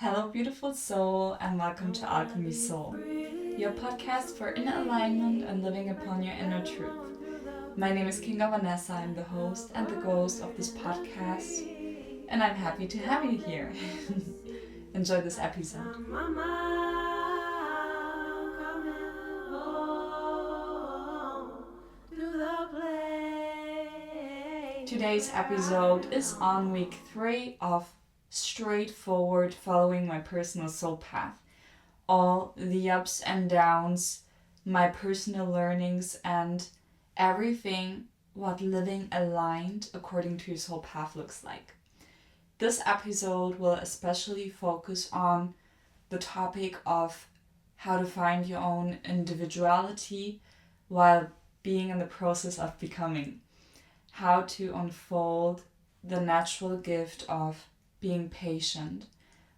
Hello, beautiful soul, and welcome to Alchemy Soul, your podcast for inner alignment and living upon your inner truth. My name is Kinga Vanessa, I'm the host and the ghost of this podcast, and I'm happy to have you here. Enjoy this episode. Today's episode is on week 3 of straightforward following my personal soul path. All the ups and downs, my personal learnings, and everything what living aligned according to your soul path looks like. This episode will especially focus on the topic of how to find your own individuality while being in the process of becoming. How to unfold the natural gift of being patient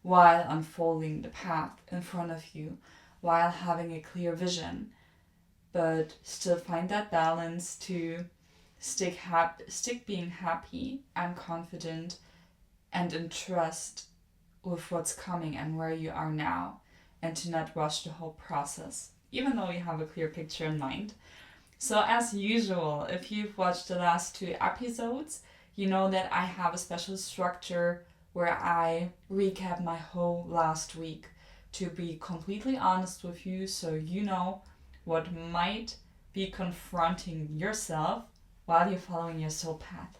while unfolding the path in front of you, while having a clear vision, but still find that balance to stick being happy and confident and in trust with what's coming and where you are now, and to not rush the whole process, even though you have a clear picture in mind. So as usual, if you've watched the last 2 episodes, you know that I have a special structure where I recap my whole last week to be completely honest with you, so you know what might be confronting yourself while you're following your soul path.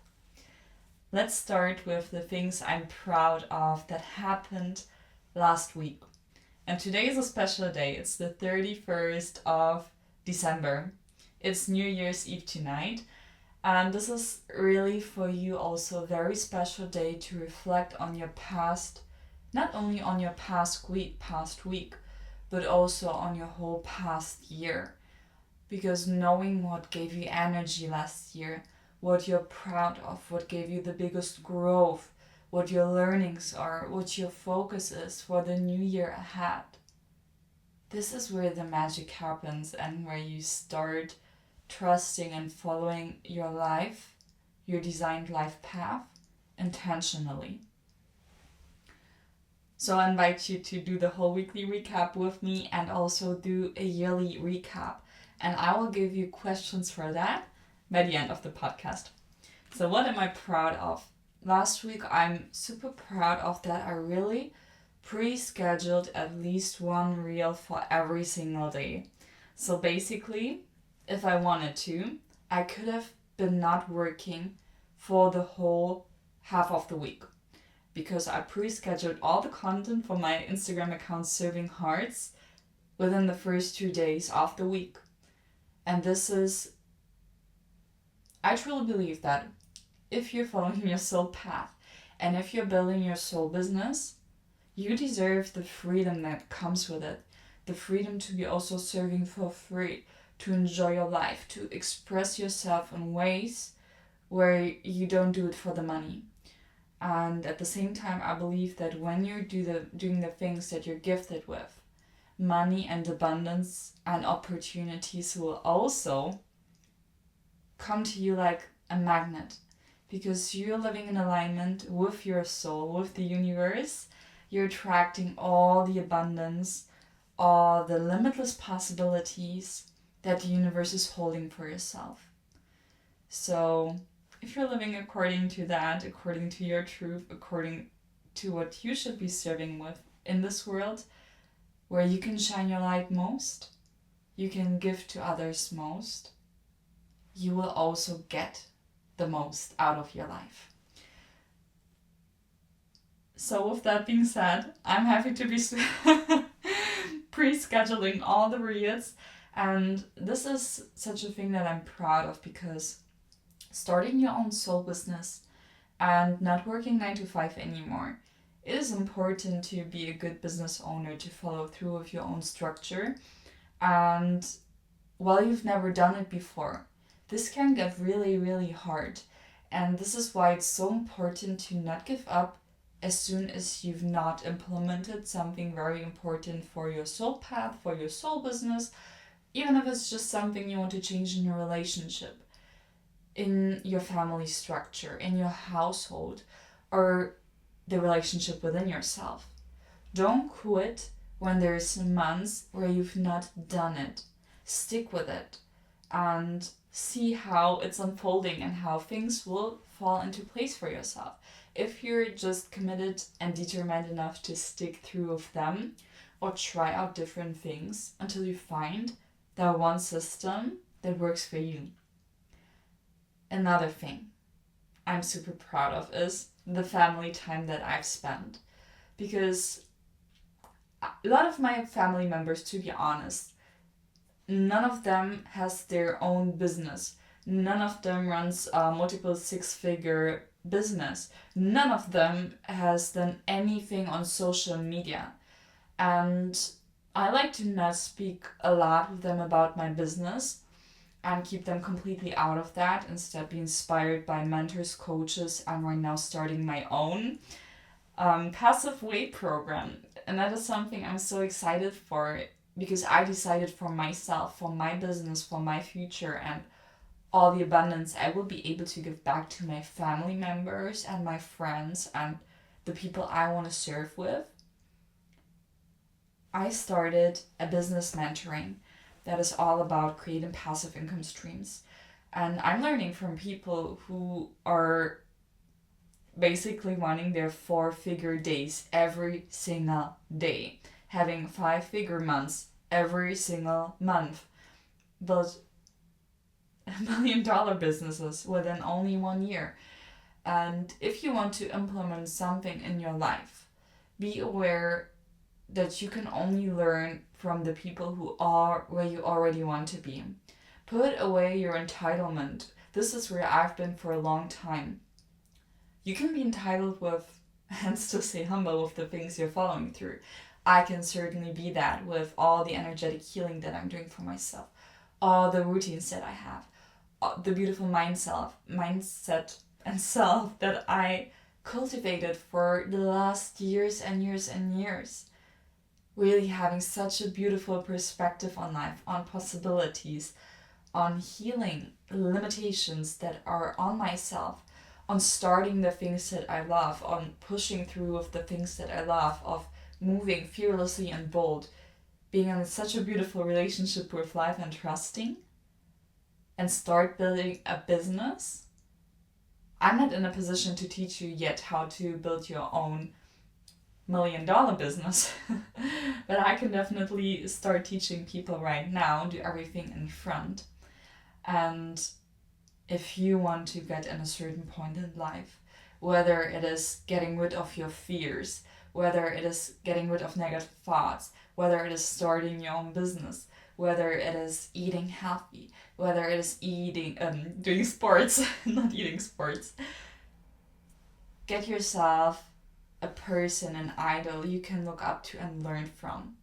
Let's start with the things I'm proud of that happened last week. And today is a special day. It's the 31st of December. It's New Year's Eve tonight, and this is really for you also a very special day to reflect on your past, not only on your past week, but also on your whole past year. Because knowing what gave you energy last year, what you're proud of, what gave you the biggest growth, what your learnings are, what your focus is for the new year ahead. This is where the magic happens and where you start trusting and following your life, your designed life path, intentionally. So I invite you to do the whole weekly recap with me and also do a yearly recap. And I will give you questions for that by the end of the podcast. So what am I proud of? Last week I'm super proud of that I really pre-scheduled at least one reel for every single day. So basically, if I wanted to, I could have been not working for the whole half of the week because I pre-scheduled all the content for my Instagram account Serving Hearts within the first 2 days of the week. And I truly believe that if you're following your soul path and if you're building your soul business, you deserve the freedom that comes with it. The freedom to be also serving for free, to enjoy your life, to express yourself in ways where you don't do it for the money. And at the same time, I believe that when you're doing the things that you're gifted with, money and abundance and opportunities will also come to you like a magnet, because you're living in alignment with your soul, with the universe. You're attracting all the abundance, all the limitless possibilities that the universe is holding for yourself. So if you're living according to that, according to your truth, according to what you should be serving with in this world, where you can shine your light most, you can give to others most, you will also get the most out of your life. So with that being said, I'm happy to be pre-scheduling all the reels. And this is such a thing that I'm proud of, because starting your own soul business and not working 9 to 5 anymore, it is important to be a good business owner, to follow through with your own structure. And while you've never done it before, this can get really, really hard. And this is why it's so important to not give up as soon as you've not implemented something very important for your soul path, for your soul business, even if it's just something you want to change in your relationship, in your family structure, in your household, or the relationship within yourself. Don't quit when there's months where you've not done it. Stick with it and see how it's unfolding and how things will fall into place for yourself. If you're just committed and determined enough to stick through with them or try out different things until you find that one system that works for you. Another thing I'm super proud of is the family time that I've spent, because a lot of my family members, to be honest, none of them has their own business. None of them runs a multiple six-figure business. None of them has done anything on social media. And I like to not speak a lot with them about my business and keep them completely out of that. Instead, be inspired by mentors, coaches. I'm right now starting my own passive weight program. And that is something I'm so excited for, because I decided for myself, for my business, for my future, and all the abundance I will be able to give back to my family members and my friends and the people I want to serve with. I started a business mentoring that is all about creating passive income streams. And I'm learning from people who are basically wanting their 4-figure days every single day, having 5-figure months every single month, but $1 million businesses within only 1 year. And if you want to implement something in your life, be aware that you can only learn from the people who are where you already want to be. Put away your entitlement. This is where I've been for a long time. You can be entitled with, and still stay humble with the things you're following through. I can certainly be that with all the energetic healing that I'm doing for myself, all the routines that I have, the beautiful mindset and self that I cultivated for the last years and years and years. Really having such a beautiful perspective on life, on possibilities, on healing limitations that are on myself, on starting the things that I love, on pushing through with the things that I love, of moving fearlessly and bold, being in such a beautiful relationship with life and trusting, and start building a business. I'm not in a position to teach you yet how to build your own $1 million business, but I can definitely start teaching people right now, do everything in front. And if you want to get in a certain point in life, whether it is getting rid of your fears, whether it is getting rid of negative thoughts, whether it is starting your own business, whether it is eating healthy, whether it is doing sports, not eating sports, get yourself a person, an idol you can look up to and learn from.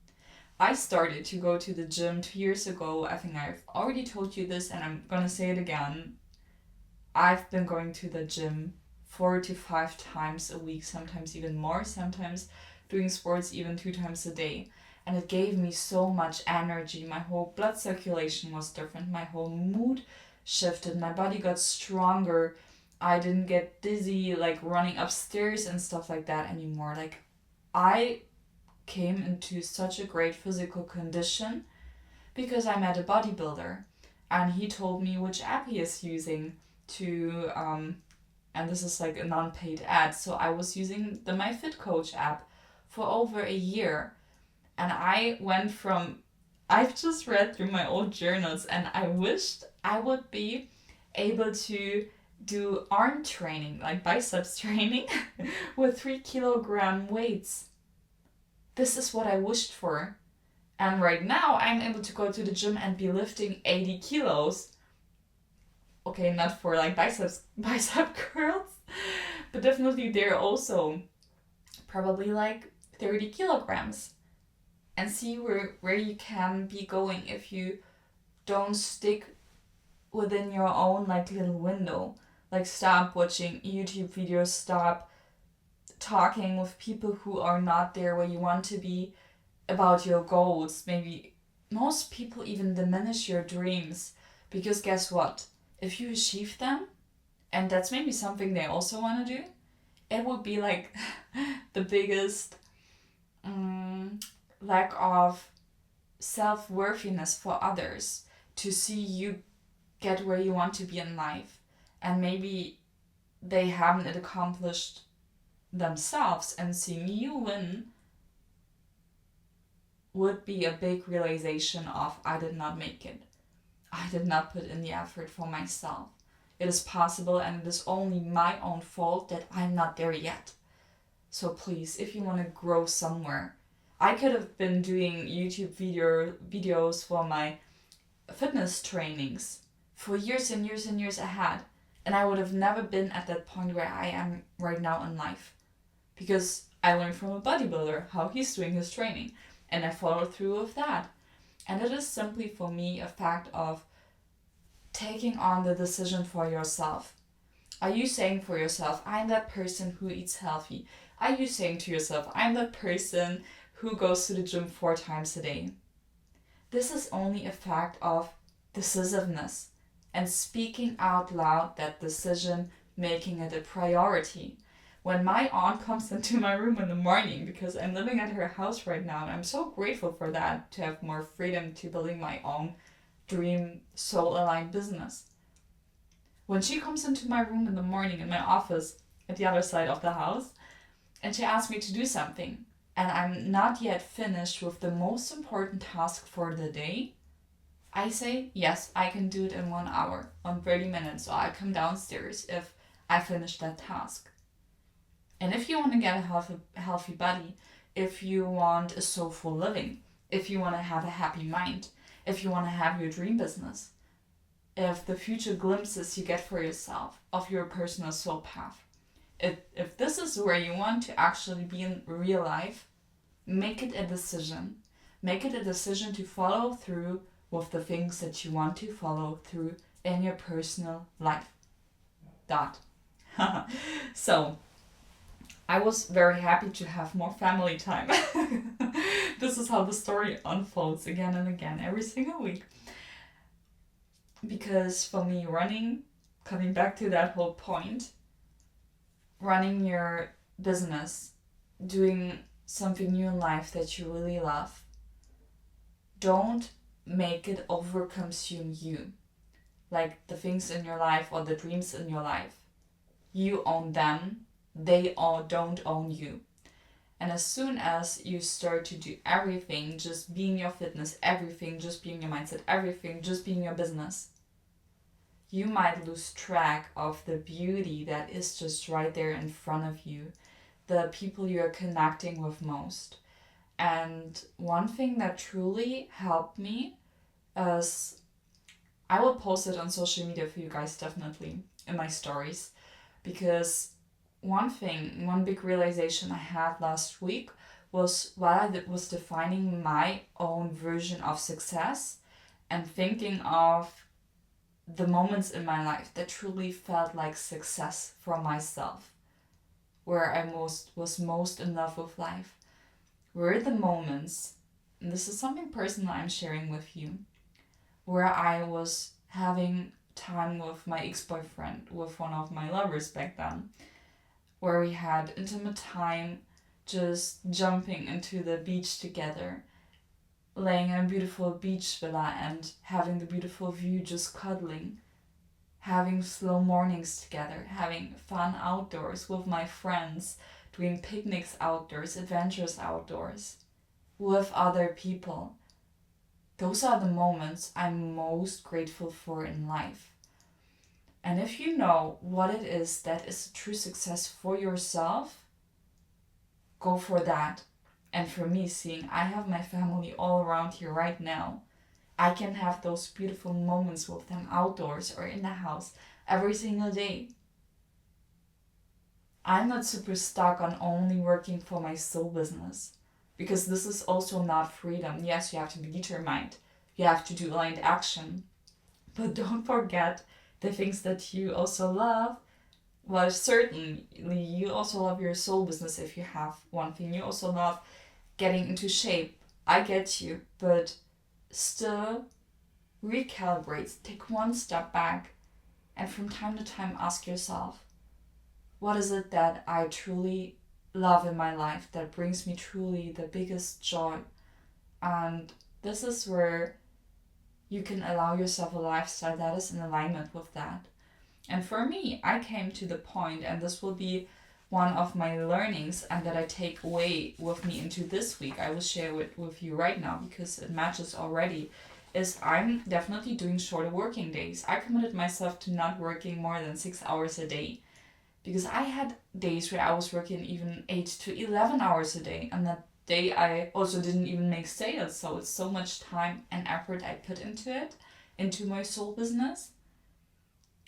I started to go to the gym 2 years ago. I think I've already told you this and I'm gonna say it again. I've been going to the gym 4 to 5 times a week, sometimes even more, sometimes doing sports even 2 times a day. And it gave me so much energy. My whole blood circulation was different. My whole mood shifted. My body got stronger. I didn't get dizzy like running upstairs and stuff like that anymore. Like, I came into such a great physical condition because I met a bodybuilder and he told me which app he is using to and this is like a non-paid ad, so I was using the MyFitCoach app for over a year. And I've just read through my old journals and I wished I would be able to do arm training, like biceps training, with 3 kilogram weights. This is what I wished for. And right now I'm able to go to the gym and be lifting 80 kilos. Okay, not for like bicep curls, but definitely they're also probably like 30 kilograms. And see where you can be going if you don't stick within your own like little window. Like, stop watching YouTube videos, stop talking with people who are not there where you want to be about your goals. Maybe most people even diminish your dreams, because guess what? If you achieve them, and that's maybe something they also want to do, it would be like the biggest lack of self-worthiness for others to see you get where you want to be in life, and maybe they haven't accomplished themselves, and seeing you win would be a big realization of, I did not make it. I did not put in the effort for myself. It is possible, and it is only my own fault that I'm not there yet. So please, if you want to grow somewhere, I could have been doing YouTube videos for my fitness trainings for years and years and years ahead, and I would have never been at that point where I am right now in life, because I learned from a bodybuilder how he's doing his training, and I followed through with that. And it is simply for me a fact of taking on the decision for yourself. Are you saying for yourself, I'm that person who eats healthy? Are you saying to yourself, I'm that person who goes to the gym 4 times a day? This is only a fact of decisiveness and speaking out loud that decision, making it a priority. When my aunt comes into my room in the morning, because I'm living at her house right now, and I'm so grateful for that, to have more freedom to building my own dream soul-aligned business. When she comes into my room in the morning in my office at the other side of the house, and she asks me to do something, and I'm not yet finished with the most important task for the day, I say, yes, I can do it in 1 hour, on 30 minutes, so I come downstairs if I finish that task. And if you want to get a healthy body, if you want a soulful living, if you want to have a happy mind, if you want to have your dream business, if the future glimpses you get for yourself of your personal soul path, if this is where you want to actually be in real life, make it a decision. Make it a decision to follow through with the things that you want to follow through in your personal life. So, I was very happy to have more family time. This is how the story unfolds again and again every single week. Because for me, coming back to that whole point, running your business, doing something new in life that you really love, don't make it overconsume you. Like the things in your life or the dreams in your life. You own them. They all don't own you. And as soon as you start to do everything, just being your fitness, everything, just being your mindset, everything, just being your business, you might lose track of the beauty that is just right there in front of you, the people you're connecting with most. And one thing that truly helped me is, I will post it on social media for you guys definitely in my stories, because one big realization I had last week was while I was defining my own version of success and thinking of the moments in my life that truly felt like success for myself, where I was most in love with life, were the moments, and this is something personal I'm sharing with you, where I was having time with my ex-boyfriend, with one of my lovers back then, where we had intimate time, just jumping into the beach together, laying in a beautiful beach villa and having the beautiful view, just cuddling, having slow mornings together, having fun outdoors with my friends, doing picnics outdoors, adventures outdoors, with other people. Those are the moments I'm most grateful for in life. And if you know what it is that is a true success for yourself, go for that. And for me, seeing I have my family all around here right now, I can have those beautiful moments with them outdoors or in the house every single day. I'm not super stuck on only working for my soul business, because this is also not freedom. Yes, you have to be determined. You have to do aligned action. But don't forget the things that you also love. Well, certainly you also love your soul business if you have one thing. You also love getting into shape. I get you. But still recalibrate. Take one step back. And from time to time ask yourself, what is it that I truly love in my life that brings me truly the biggest joy. And this is where you can allow yourself a lifestyle that is in alignment with that. And for me, I came to the point, and this will be one of my learnings and that I take away with me into this week. I will share it with you right now because it matches already. Is I'm definitely doing shorter working days. I committed myself to not working more than 6 hours a day because I had days where I was working even 8 to 11 hours a day, and that day I also didn't even make sales. So it's so much time and effort I put into it, into my soul business.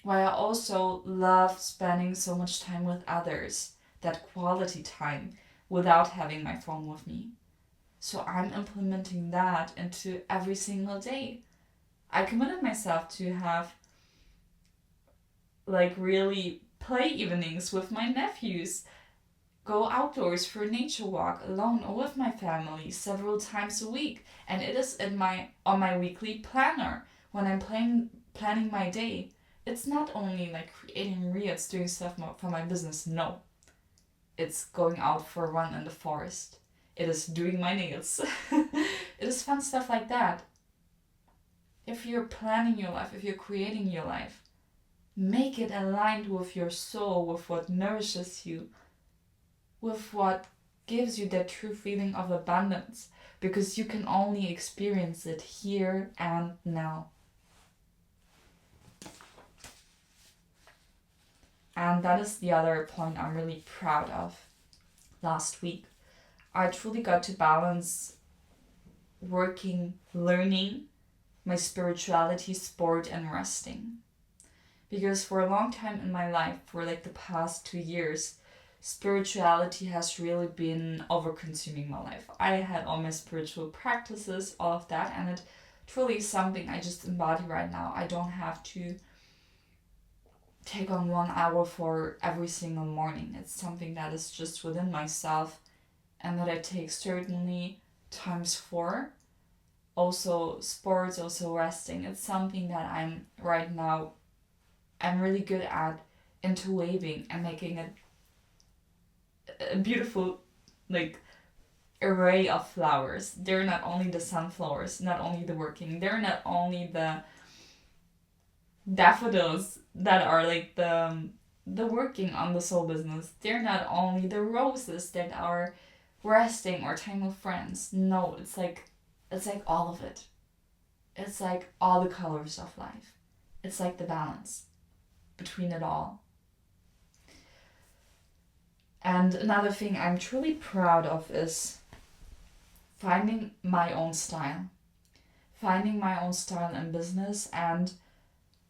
While I also love spending so much time with others, that quality time without having my phone with me. So I'm implementing that into every single day. I committed myself to have like really play evenings with my nephews, go outdoors for a nature walk alone or with my family several times a week. And it is on my weekly planner when I'm planning my day. It's not only like creating reels, doing stuff for my business. No, it's going out for a run in the forest. It is doing my nails. It is fun stuff like that. If you're planning your life, if you're creating your life, make it aligned with your soul, with what nourishes you, with what gives you that true feeling of abundance, because you can only experience it here and now. And that is the other point I'm really proud of. Last week, I truly got to balance working, learning, my spirituality, sport, and resting. Because for a long time in my life, for like the past 2 years, spirituality has really been over-consuming my life. I had all my spiritual practices, all of that, and it truly is something I just embody right now. I don't have to take on 1 hour for every single morning. It's something that is just within myself and that I take certainly times 4. Also sports, also resting. It's something that I'm really good at interweaving and making it a beautiful like array of flowers. They're not only the sunflowers, not only the working, they're not only the daffodils that are like the working on the soul business. They're not only the roses that are resting or time with friends. No, it's like all of it. It's like all the colors of life. It's like the balance between it all. And another thing I'm truly proud of is finding my own style. Finding my own style in business and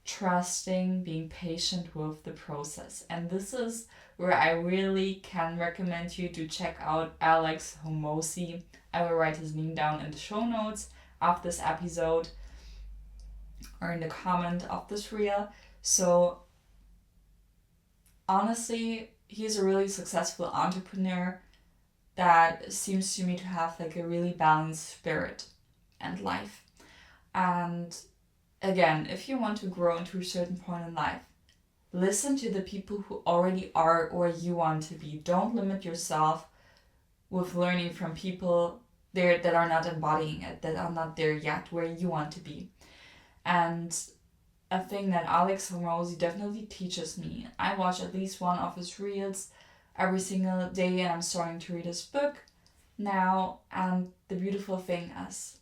trusting, being patient with the process. And this is where I really can recommend you to check out Alex Homosi. I will write his name down in the show notes of this episode or in the comment of this reel. So honestly, he's a really successful entrepreneur that seems to me to have like a really balanced spirit and life. And again, if you want to grow into a certain point in life, listen to the people who already are where you want to be. Don't limit yourself with learning from people there that are not embodying it, that are not there yet where you want to be. And a thing that Alex Homosi definitely teaches me. I watch at least one of his reels every single day, and I'm starting to read his book now. And the beautiful thing is,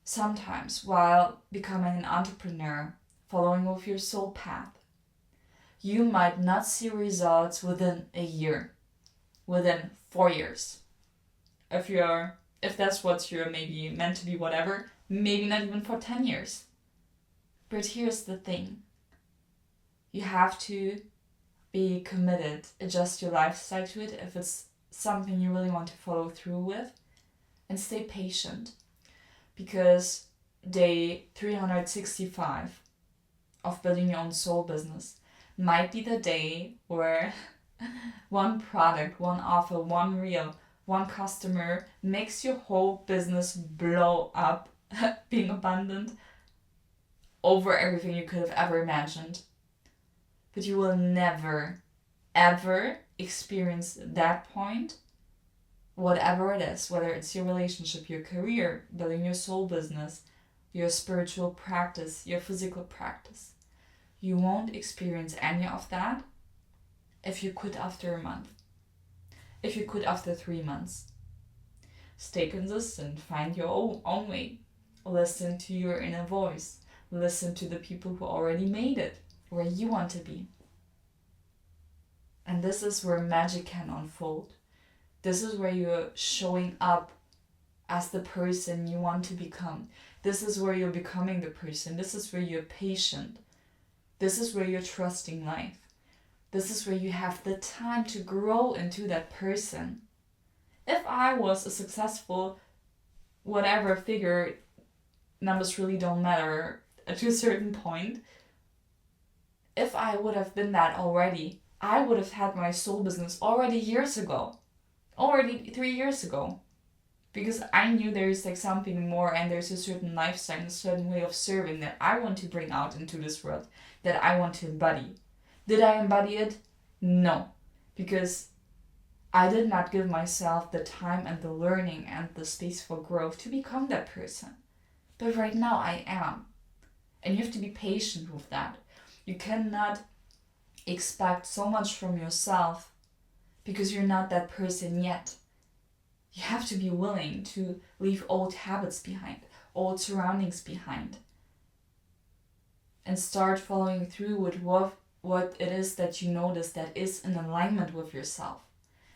sometimes while becoming an entrepreneur, following with your soul path, you might not see results within a year, within 4 years. If that's what you're maybe meant to be, whatever, maybe not even for 10 years. But here's the thing. You have to be committed, adjust your lifestyle to it if it's something you really want to follow through with, and stay patient. Because day 365 of building your own soul business might be the day where one product, one offer, one reel, one customer makes your whole business blow up, being abundant over everything you could have ever imagined. But you will never ever experience that point, whatever it is, whether it's your relationship, your career, building your soul business, your spiritual practice, your physical practice, you won't experience any of that if you quit after a month, if you quit after 3 months. Stay consistent, find your own way, listen to your inner voice, listen to the people who already made it where you want to be. And this is where magic can unfold. This is where you're showing up as the person you want to become. This is where you're becoming the person. This is where you're patient. This is where you're trusting life. This is where you have the time to grow into that person. If I was a successful whatever figure, numbers really don't matter to a certain point. If I would have been that already, I would have had my soul business already years ago. Already 3 years ago. Because I knew there's like something more, and there's a certain lifestyle and a certain way of serving that I want to bring out into this world, that I want to embody. Did I embody it? No. Because I did not give myself the time and the learning and the space for growth to become that person. But right now I am. And you have to be patient with that. You cannot expect so much from yourself because you're not that person yet. You have to be willing to leave old habits behind, old surroundings behind, and start following through with what it is that you notice that is in alignment with yourself.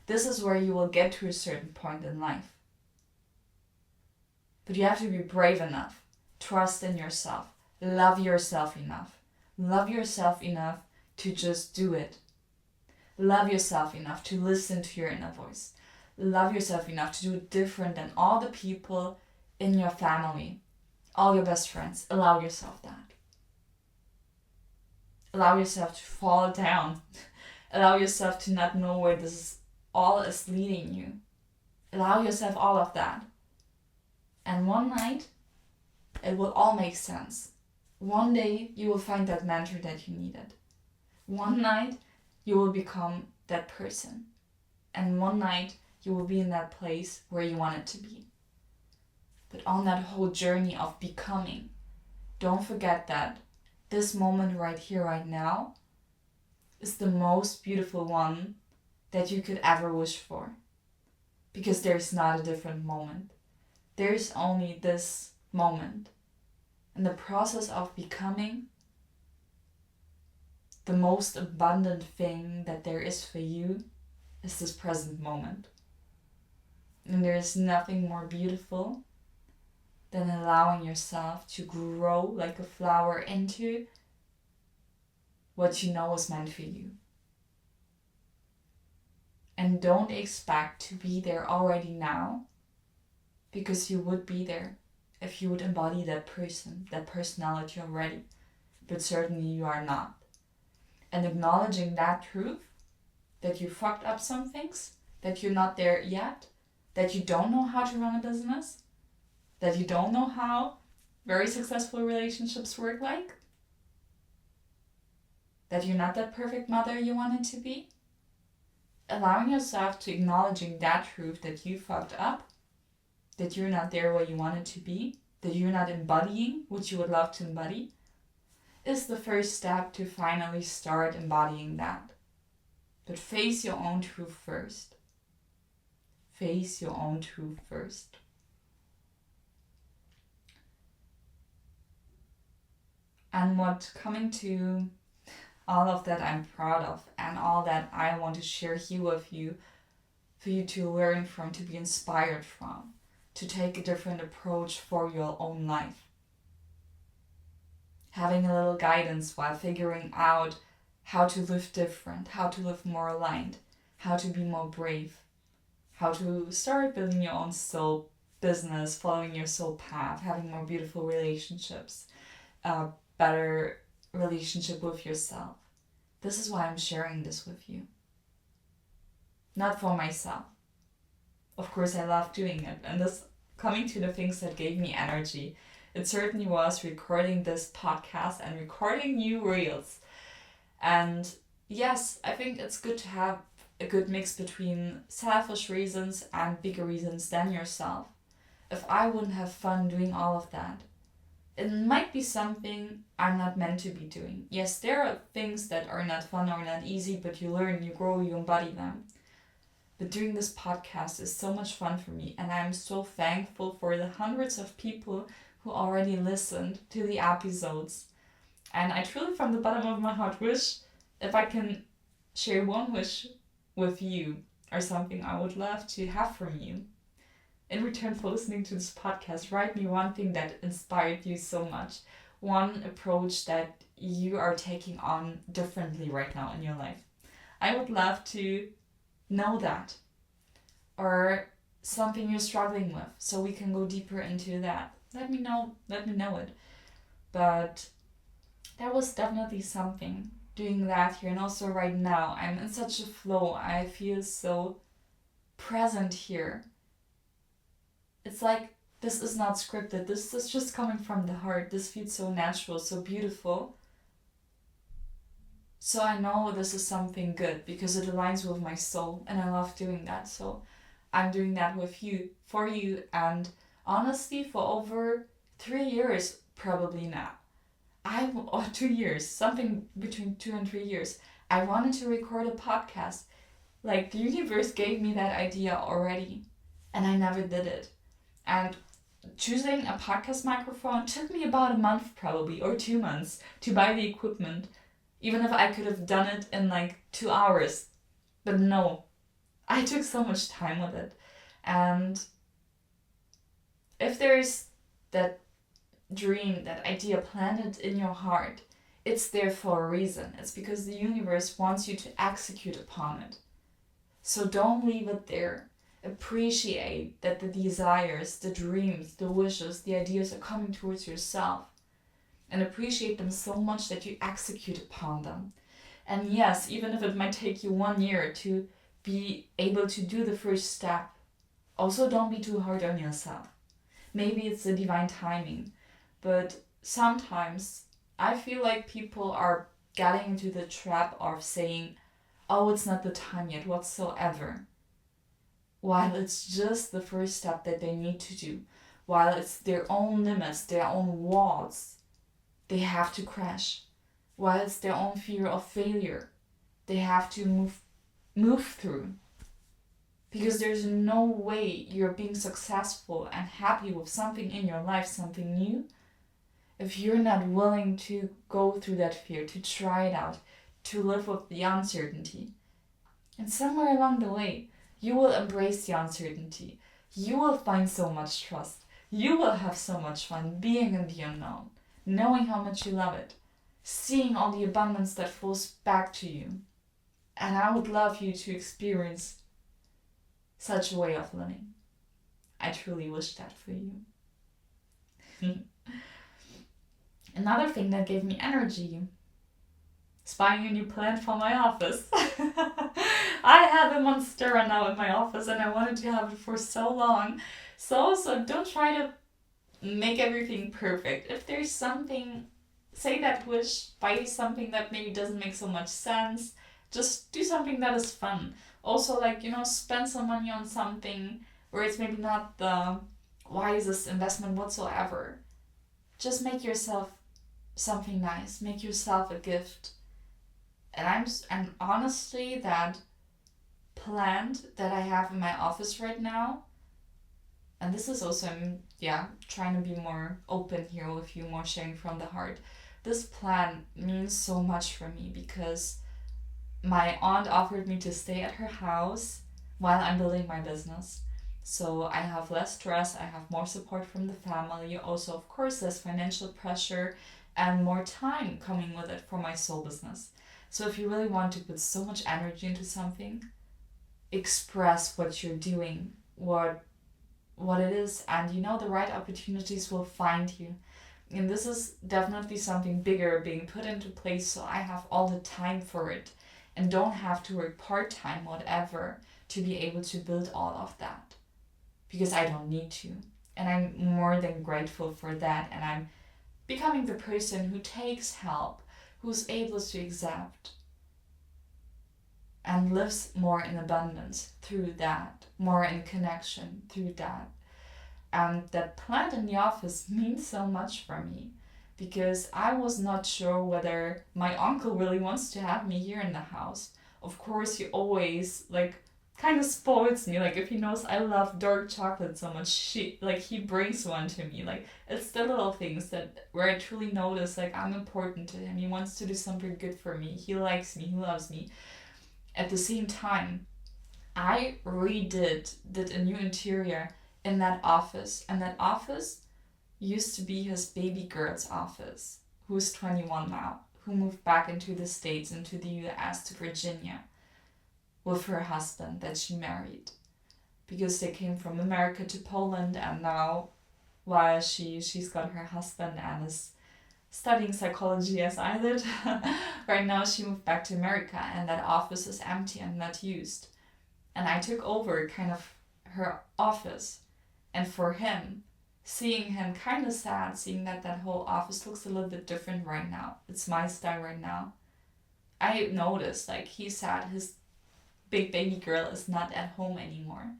This is where you will get to a certain point in life. But you have to be brave enough, trust in yourself, love yourself enough. Love yourself enough to just do it. Love yourself enough to listen to your inner voice. Love yourself enough to do it different than all the people in your family, all your best friends. Allow yourself that. Allow yourself to fall down. Allow yourself to not know where this all is leading you. Allow yourself all of that. And one night, it will all make sense. One day, you will find that mentor that you needed. One night, you will become that person. And one night, you will be in that place where you want it to be. But on that whole journey of becoming, don't forget that this moment right here, right now, is the most beautiful one that you could ever wish for. Because there's not a different moment. There's only this moment. And the process of becoming, the most abundant thing that there is for you is this present moment. And there is nothing more beautiful than allowing yourself to grow like a flower into what you know is meant for you. And don't expect to be there already now, because you would be there if you would embody that person, that personality already. But certainly you are not. And acknowledging that truth, that you fucked up some things, that you're not there yet, that you don't know how to run a business, that you don't know how very successful relationships work like, that you're not that perfect mother you wanted to be. Allowing yourself to acknowledging that truth, that you fucked up, that you're not there where you wanted to be, that you're not embodying what you would love to embody, is the first step to finally start embodying that. But face your own truth first. Face your own truth first. And what coming to all of that I'm proud of, and all that I want to share here with you, for you to learn from, to be inspired from, to take a different approach for your own life. Having a little guidance while figuring out how to live different, how to live more aligned, how to be more brave, how to start building your own soul business, following your soul path, having more beautiful relationships, a better relationship with yourself. This is why I'm sharing this with you. Not for myself. Of course, I love doing it. And this, coming to the things that gave me energy, it certainly was recording this podcast and recording new reels. And yes, I think it's good to have a good mix between selfish reasons and bigger reasons than yourself. If I wouldn't have fun doing all of that, it might be something I'm not meant to be doing. Yes, there are things that are not fun or not easy, but you learn, you grow, you embody them. But doing this podcast is so much fun for me, and I'm so thankful for the hundreds of people who already listened to the episodes. And I truly, from the bottom of my heart, wish if I can share one wish with you or something I would love to have from you. In return for listening to this podcast, write me one thing that inspired you so much. One approach that you are taking on differently right now in your life. I would love to know that. Or something you're struggling with, so we can go deeper into that. Let me know it. But that was definitely something, doing that here. And also right now, I'm in such a flow. I feel so present here. It's like this is not scripted. This is just coming from the heart. This feels so natural, so beautiful. So I know this is something good because it aligns with my soul, and I love doing that. So I'm doing that with you, for you, and honestly, for over 3 years probably now. Or 2 years, something between 2 and 3 years. I wanted to record a podcast. Like, the universe gave me that idea already, and I never did it. And choosing a podcast microphone took me about a month probably, or 2 months, to buy the equipment. Even if I could have done it in like 2 hours. But no, I took so much time with it. And if there's that dream, that idea planted in your heart, it's there for a reason. It's because the universe wants you to execute upon it. So don't leave it there. Appreciate that the desires, the dreams, the wishes, the ideas are coming towards yourself. And appreciate them so much that you execute upon them. And yes, even if it might take you 1 year to be able to do the first step, also don't be too hard on yourself. Maybe it's the divine timing, but sometimes I feel like people are getting into the trap of saying, oh, it's not the time yet, whatsoever. While it's just the first step that they need to do, while it's their own limits, their own walls, they have to crash. While it's their own fear of failure, they have to move through. Because there's no way you're being successful and happy with something in your life, something new, if you're not willing to go through that fear, to try it out, to live with the uncertainty. And somewhere along the way, you will embrace the uncertainty. You will find so much trust. You will have so much fun being in the unknown, knowing how much you love it, seeing all the abundance that flows back to you. And I would love you to experience such a way of living. I truly wish that for you. Another thing that gave me energy is buying a new plant for my office. I have a monstera now in my office and I wanted to have it for so long. So don't try to make everything perfect. If there's something, say that wish, buy something that maybe doesn't make so much sense. Just do something that is fun. Also, spend some money on something where it's maybe not the wisest investment whatsoever. Just make yourself something nice. Make yourself a gift. And honestly, that plant that I have in my office right now, and this is also, trying to be more open here with you, more sharing from the heart. This plant means so much for me because my aunt offered me to stay at her house while I'm building my business. So I have less stress, I have more support from the family, also of course less financial pressure and more time coming with it for my soul business. So if you really want to put so much energy into something, express what you're doing, what it is, and the right opportunities will find you. And this is definitely something bigger being put into place, so I have all the time for it and don't have to work part-time, whatever, to be able to build all of that. Because I don't need to. And I'm more than grateful for that. And I'm becoming the person who takes help, who's able to accept and lives more in abundance through that, more in connection through that. And that plant in the office means so much for me because I was not sure whether my uncle really wants to have me here in the house. Of course, he always kind of spoils me. Like, if he knows I love dark chocolate so much, he brings one to me. Like, it's the little things that where I truly notice I'm important to him. He wants to do something good for me. He likes me. He loves me. At the same time, I did a new interior in that office, and that office used to be his baby girl's office, who's 21 now, who moved back into the States, into the US, to Virginia, with her husband that she married. Because they came from America to Poland, and now, while she's got her husband and is studying psychology as I did, right now she moved back to America, and that office is empty and not used. And I took over kind of her office. And for him, seeing him kind of sad, seeing that whole office looks a little bit different right now. It's my style right now. I noticed, he's sad. His big baby girl is not at home anymore.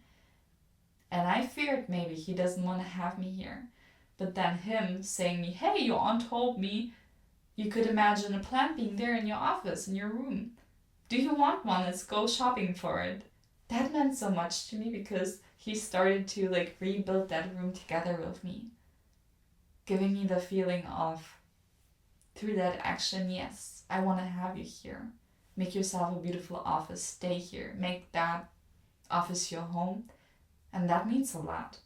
And I feared maybe he doesn't want to have me here. But then him saying me, hey, your aunt told me you could imagine a plant being there in your office, in your room. Do you want one? Let's go shopping for it. That meant so much to me because he started to rebuild that room together with me, giving me the feeling of, through that action, yes, I want to have you here. Make yourself a beautiful office. Stay here. Make that office your home. And that means a lot.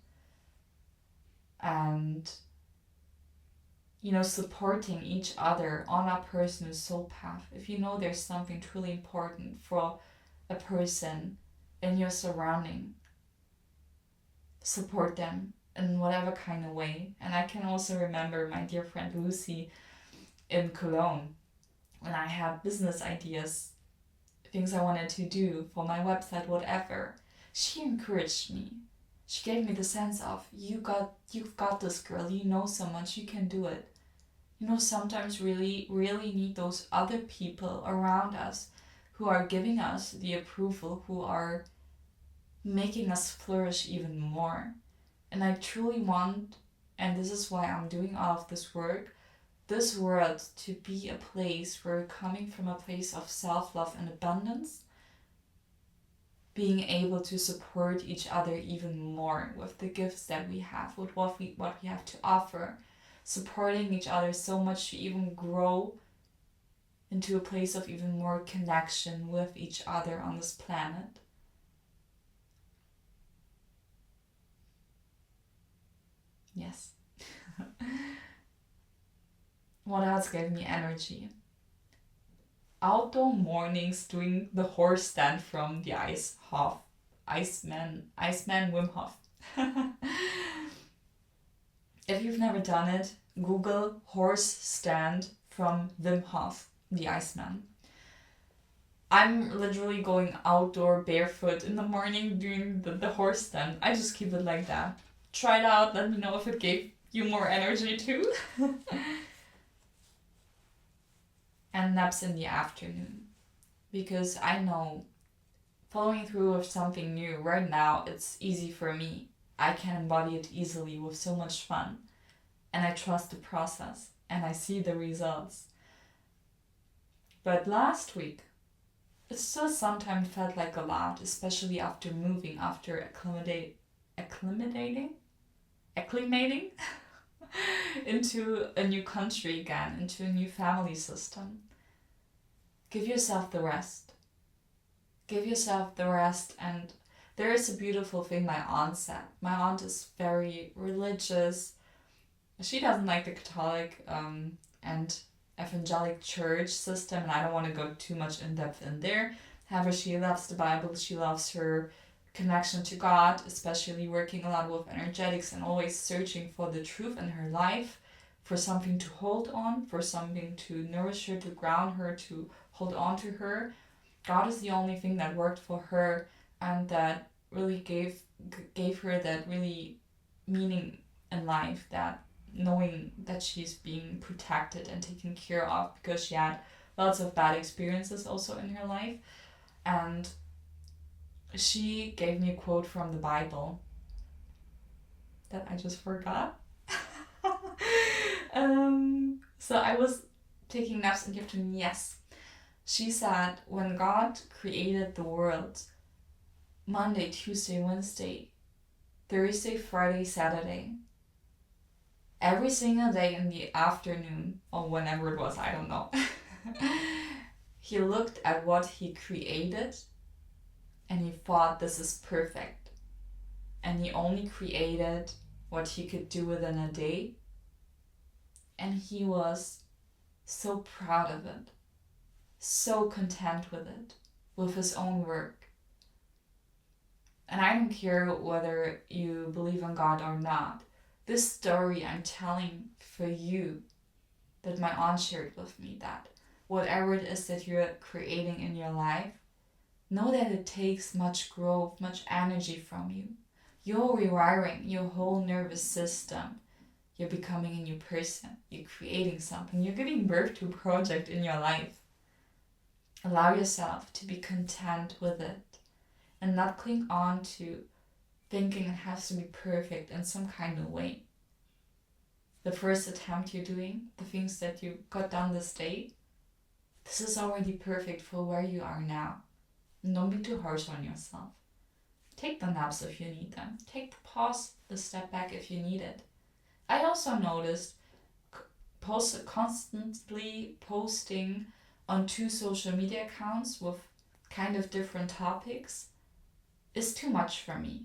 And, supporting each other on our personal soul path. If you know there's something truly important for a person in your surrounding, support them in whatever kind of way. And I can also remember my dear friend Lucy in Cologne, when I had business ideas, things I wanted to do for my website, whatever. She encouraged me. She gave me the sense of, you've got this, girl. You know so much. You can do it. Sometimes really need those other people around us who are giving us the approval, who are making us flourish even more. And I truly want, and this is why I'm doing all of this work, this world to be a place where we're coming from a place of self-love and abundance, being able to support each other even more with the gifts that we have, with what we have to offer, supporting each other so much to even grow into a place of even more connection with each other on this planet. Yes. What else gave me energy? Outdoor mornings doing the horse stand from the Iceman Wim Hof. If you've never done it, Google horse stand from Wim Hof, the Iceman. I'm literally going outdoor barefoot in the morning doing the horse stand. I just keep it like that. Try it out, let me know if it gave you more energy too. And naps in the afternoon. Because I know following through with something new right now, it's easy for me. I can embody it easily with so much fun. And I trust the process and I see the results. But last week, it still sometimes felt like a lot, especially after moving, after acclimating into a new country again, into a new family system. Give yourself the rest. Give yourself the rest. And there is a beautiful thing my aunt said. My aunt is very religious. She doesn't like the Catholic and evangelic church system, and I don't want to go too much in depth in there. However, she loves the Bible. She loves her connection to God, especially working a lot with energetics and always searching for the truth in her life, for something to hold on, for something to nourish her, to ground her, to hold on to her. God is the only thing that worked for her and that really gave her that really meaning in life, that knowing that she's being protected and taken care of, because she had lots of bad experiences also in her life. And she gave me a quote from the Bible that I just forgot. So I was taking naps in the afternoon, yes. She said, when God created the world, Monday, Tuesday, Wednesday, Thursday, Friday, Saturday, every single day in the afternoon, or whenever it was, I don't know, he looked at what he created and he thought, this is perfect. And he only created what he could do within a day. And he was so proud of it, so content with it, with his own work. And I don't care whether you believe in God or not. This story I'm telling for you, that my aunt shared with me, that whatever it is that you're creating in your life, know that it takes much growth, much energy from you. You're rewiring your whole nervous system. You're becoming a new person. You're creating something. You're giving birth to a project in your life. Allow yourself to be content with it and not cling on to thinking it has to be perfect in some kind of way. The first attempt you're doing, the things that you got done this day, this is already perfect for where you are now. And don't be too harsh on yourself. Take the naps if you need them. Take the pause, the step back if you need it. I also noticed constantly posting on 2 social media accounts with kind of different topics is too much for me.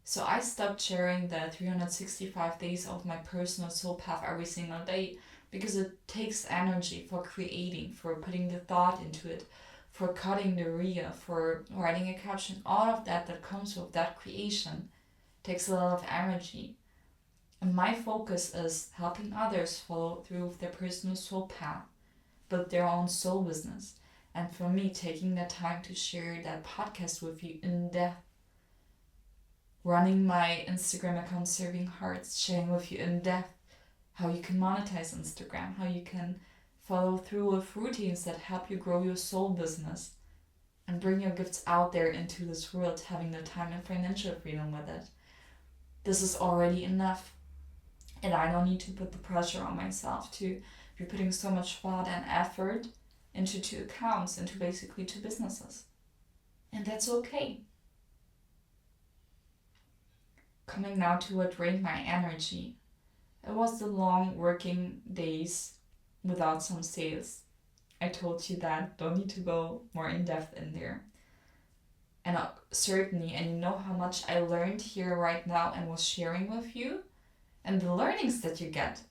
So I stopped sharing the 365 days of my personal soul path every single day, because it takes energy for creating, for putting the thought into it, for cutting the reel, for writing a caption. All of that comes with that creation takes a lot of energy. And my focus is helping others follow through with their personal soul path, build their own soul business. And for me, taking the time to share that podcast with you in depth, running my Instagram account, Serving Hearts, sharing with you in depth how you can monetize Instagram, how you can follow through with routines that help you grow your soul business and bring your gifts out there into this world, having the time and financial freedom with it. This is already enough. And I don't need to put the pressure on myself to be putting so much thought and effort into 2 accounts, into basically 2 businesses. And that's okay. Coming now to what drained my energy. It was the long working days without some sales. I told you that, don't need to go more in depth in there. And certainly, and you know how much I learned here right now and was sharing with you. And the learnings that you get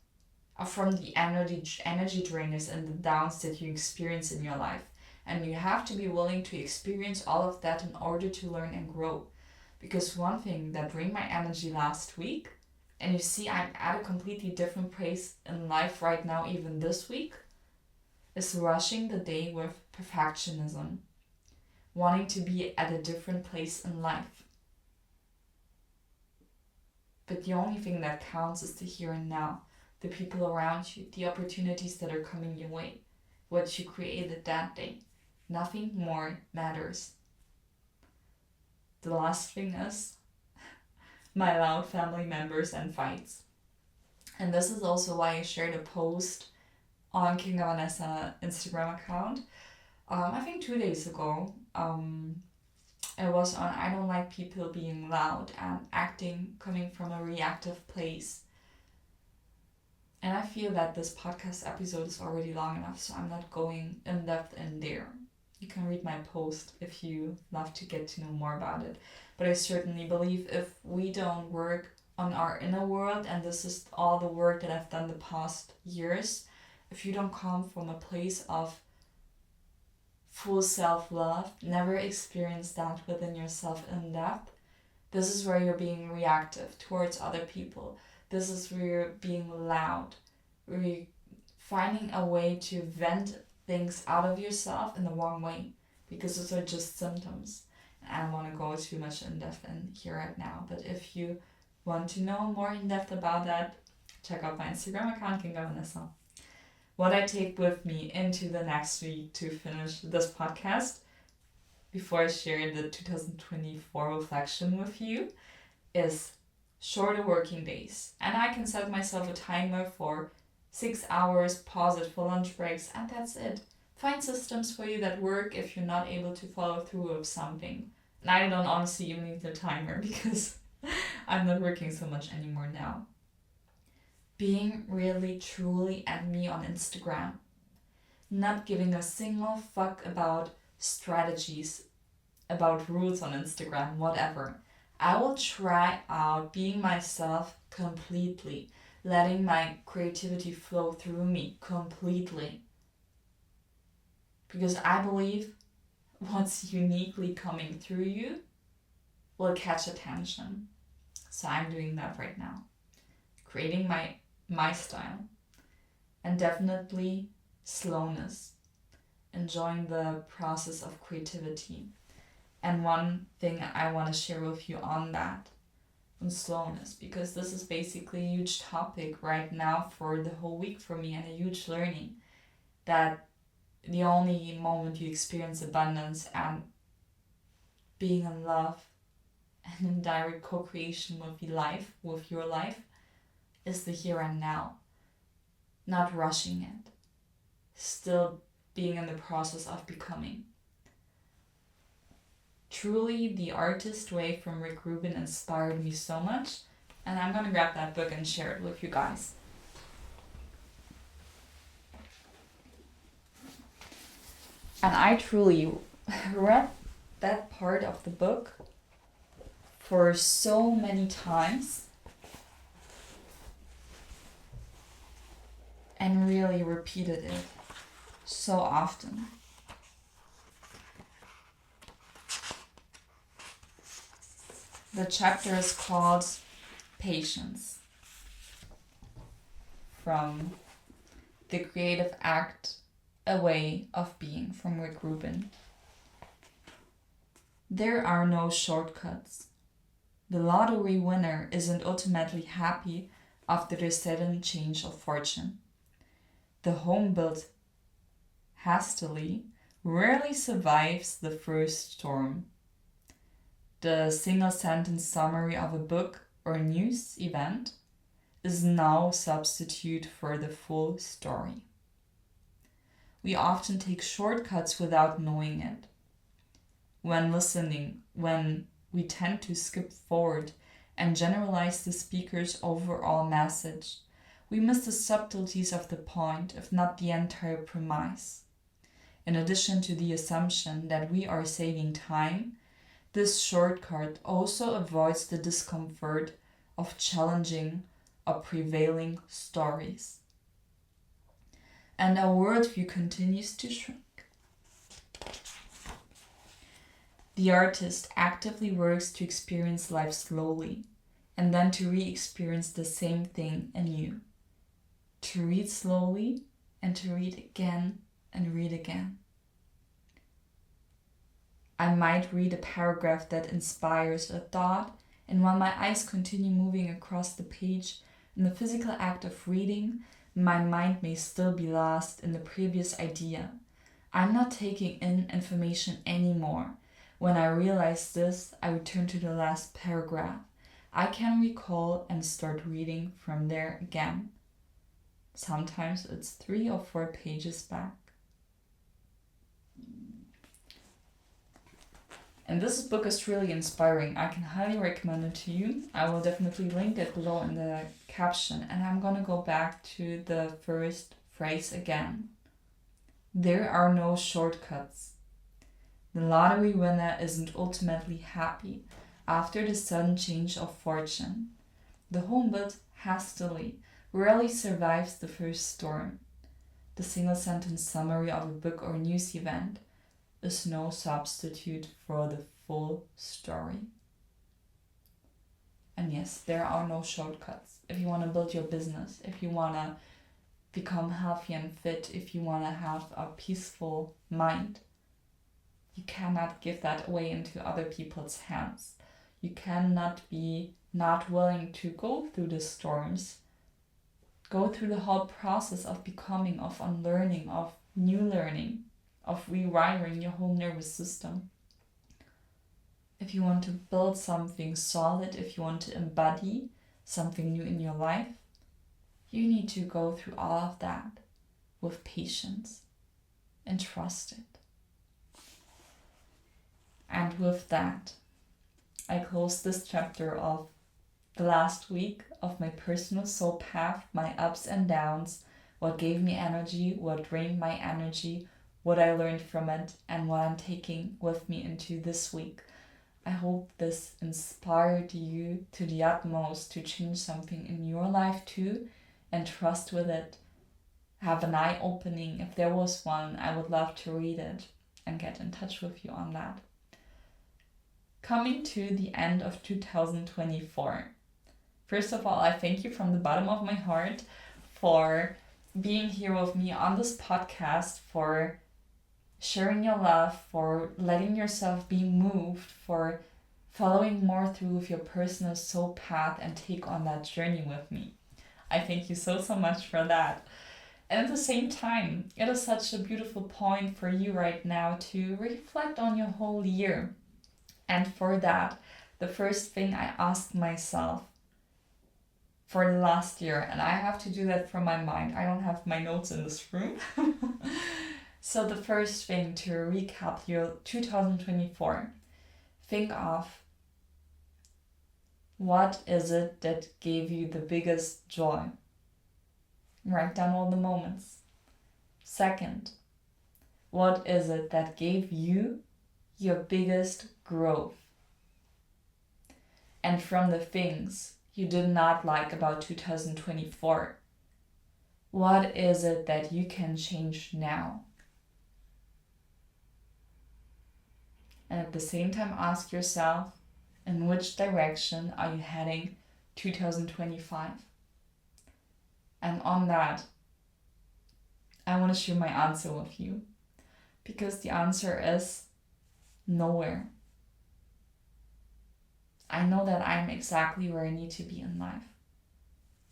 are from the energy drainers and the downs that you experience in your life. And you have to be willing to experience all of that in order to learn and grow. Because one thing that drained my energy last week, and you see I'm at a completely different place in life right now, even this week, is rushing the day with perfectionism. Wanting to be at a different place in life. But the only thing that counts is the here and now, the people around you, the opportunities that are coming your way, what you created that day. Nothing more matters. The last thing is my loud family members and fights. And this is also why I shared a post on King Vanessa Instagram account. I think 2 days ago. It was on I don't like people being loud and acting coming from a reactive place. And I feel that this podcast episode is already long enough, so I'm not going in depth in there. You can read my post if you love to get to know more about it. But I certainly believe if we don't work on our inner world, and this is all the work that I've done the past years, if you don't come from a place of full self-love, never experience that within yourself in depth, this is where you're being reactive towards other people. This is where you're being loud, where you're finding a way to vent things out of yourself in the wrong way, because those are just symptoms. And I don't want to go too much in depth in here right now, but if you want to know more in depth about that, check out my Instagram account, King Vanessa. What I take with me into the next week to finish this podcast before I share the 2024 reflection with you is shorter working days. And I can set myself a timer for 6 hours, pause it for lunch breaks, and that's it. Find systems for you that work if you're not able to follow through with something. And I don't honestly even need the timer because I'm not working so much anymore now. Being really truly at me on Instagram. Not giving a single fuck about strategies, about rules on Instagram, whatever. I will try out being myself completely, letting my creativity flow through me completely. Because I believe what's uniquely coming through you will catch attention. So I'm doing that right now. Creating my style. And definitely slowness. Enjoying the process of creativity. And one thing I want to share with you on that, on slowness, because this is basically a huge topic right now for the whole week for me and a huge learning, that the only moment you experience abundance and being in love and in direct co-creation with your life, is the here and now. Not rushing it. Still being in the process of becoming. Truly, The Artist Way from Rick Rubin inspired me so much, and I'm gonna grab that book and share it with you guys. And I truly read that part of the book for so many times and really repeated it so often. The chapter is called Patience, from The Creative Act, A Way of Being, from Rick Rubin. There are no shortcuts. The lottery winner isn't ultimately happy after the sudden change of fortune. The home built hastily rarely survives the first storm. The single sentence summary of a book or news event is now a substitute for the full story. We often take shortcuts without knowing it. When listening, when we tend to skip forward and generalize the speaker's overall message, we miss the subtleties of the point, if not the entire premise. In addition to the assumption that we are saving time, this shortcut also avoids the discomfort of challenging or prevailing stories. And our worldview continues to shrink. The artist actively works to experience life slowly and then to re-experience the same thing anew. To read slowly and to read again and read again. I might read a paragraph that inspires a thought, and while my eyes continue moving across the page in the physical act of reading, my mind may still be lost in the previous idea. I'm not taking in information anymore. When I realize this, I return to the last paragraph. I can recall and start reading from there again. Sometimes it's 3 or 4 pages back. And this book is really inspiring. I can highly recommend it to you. I will definitely link it below in the caption. And I'm going to go back to the first phrase again. There are no shortcuts. The lottery winner isn't ultimately happy after the sudden change of fortune. The home built hastily rarely survives the first storm. The single sentence summary of a book or news event is no substitute for the full story. And yes, there are no shortcuts. If you want to build your business, if you want to become healthy and fit, if you want to have a peaceful mind, you cannot give that away into other people's hands. You cannot be not willing to go through the storms, go through the whole process of becoming, of unlearning, of new learning, of rewiring your whole nervous system. if you want to build something solid, if you want to embody something new in your life, you need to go through all of that with patience and trust it. And with that, I close this chapter of the last week of my personal soul path, my ups and downs, what gave me energy, what drained my energy, what I learned from it, and what I'm taking with me into this week. I hope this inspired you to the utmost to change something in your life too, and trust with it. Have an eye opening. If there was one, I would love to read it and get in touch with you on that. Coming to the end of 2024. First of all, I thank you from the bottom of my heart for being here with me on this podcast, for sharing your love, for letting yourself be moved, for following more through with your personal soul path and take on that journey with me. I thank you so much for that. And at the same time, it is such a beautiful point for you right now to reflect on your whole year. And for that, the first thing I asked myself for the last year, and I have to do that from my mind. I don't have my notes in this room. So the first thing to recap your 2024, think of what is it that gave you the biggest joy. Write down all the moments. Second, what is it that gave you your biggest growth? And from the things you did not like about 2024, what is it that you can change now? And at the same time, ask yourself, in which direction are you heading 2025? And on that, I want to share my answer with you, because the answer is nowhere. I know that I'm exactly where I need to be in life.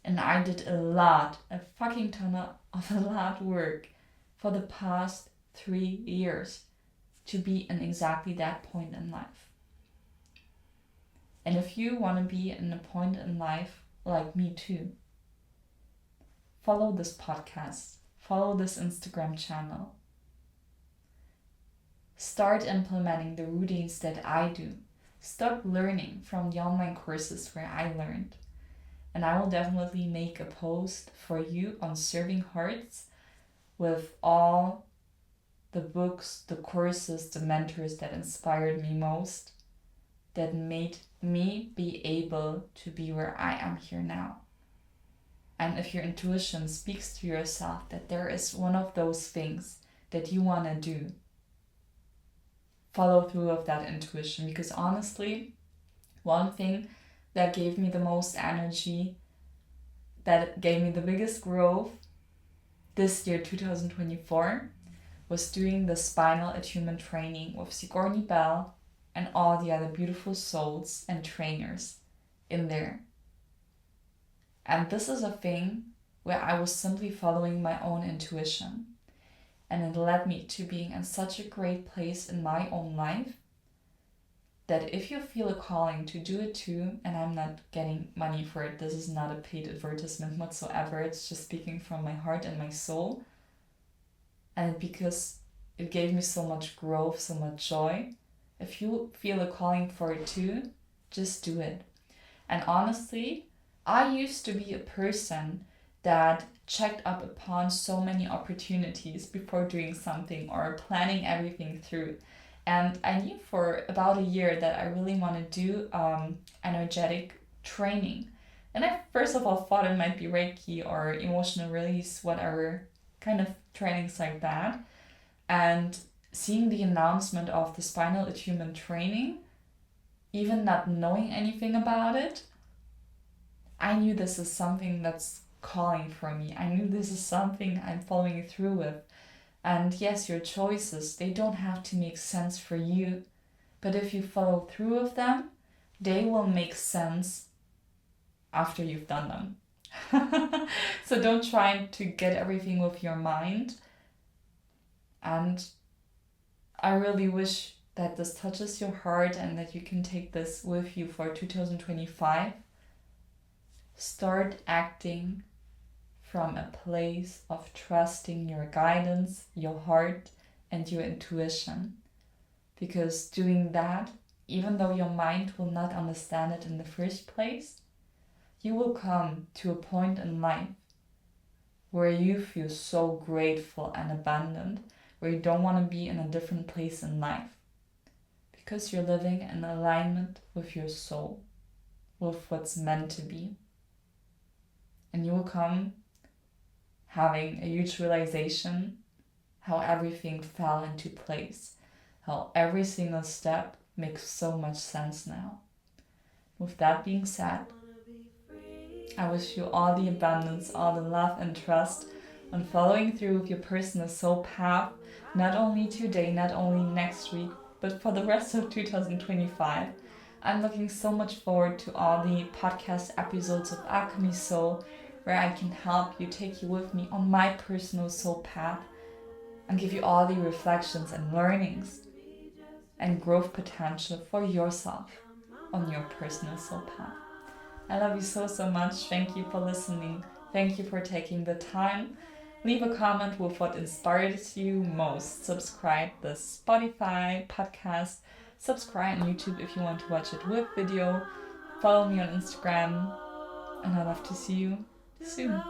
And I did a fucking ton of work for the past 3 years to be in exactly that point in life. And if you want to be in a point in life like me too, follow this podcast, follow this Instagram channel. Start implementing the routines that I do. Start learning from the online courses where I learned. And I will definitely make a post for you on serving hearts with all the books, the courses, the mentors that inspired me most, that made me be able to be where I am here now. And if your intuition speaks to yourself that there is one of those things that you want to do, follow through with that intuition. Because honestly, one thing that gave me the most energy, that gave me the biggest growth this year, 2024, was doing the spinal attunement training with Sigourney Bell and all the other beautiful souls and trainers in there. And this is a thing where I was simply following my own intuition. And it led me to being in such a great place in my own life that if you feel a calling to do it too, and I'm not getting money for it, this is not a paid advertisement whatsoever, it's just speaking from my heart and my soul. And because it gave me so much growth, so much joy, if you feel a calling for it too, just do it. And honestly, I used to be a person that checked up upon so many opportunities before doing something or planning everything through. And I knew for about a year that I really want to do energetic training. And I first of all thought it might be Reiki or emotional release, whatever kind of trainings like that. And seeing the announcement of the spinal attunement training, even not knowing anything about it, I knew this is something that's calling for me. I knew this is something I'm following through with. And yes, your choices, they don't have to make sense for you. But if you follow through with them, they will make sense after you've done them. So don't try to get everything with your mind. And I really wish that this touches your heart and that you can take this with you for 2025. Start acting from a place of trusting your guidance, your heart, and your intuition. Because doing that, even though your mind will not understand it in the first place, you will come to a point in life where you feel so grateful and abundant, where you don't want to be in a different place in life. Because you're living in alignment with your soul, with what's meant to be. And you will come having a huge realization how everything fell into place, how every single step makes so much sense now. With that being said, I wish you all the abundance, all the love and trust on following through with your personal soul path, not only today, not only next week, but for the rest of 2025. I'm looking so much forward to all the podcast episodes of Alchemy Soul, where I can help you, take you with me on my personal soul path and give you all the reflections and learnings and growth potential for yourself on your personal soul path. I love you so, so much. Thank you for listening. Thank you for taking the time. Leave a comment with what inspires you most. Subscribe the Spotify podcast. Subscribe on YouTube if you want to watch it with video. Follow me on Instagram. And I love to see you soon.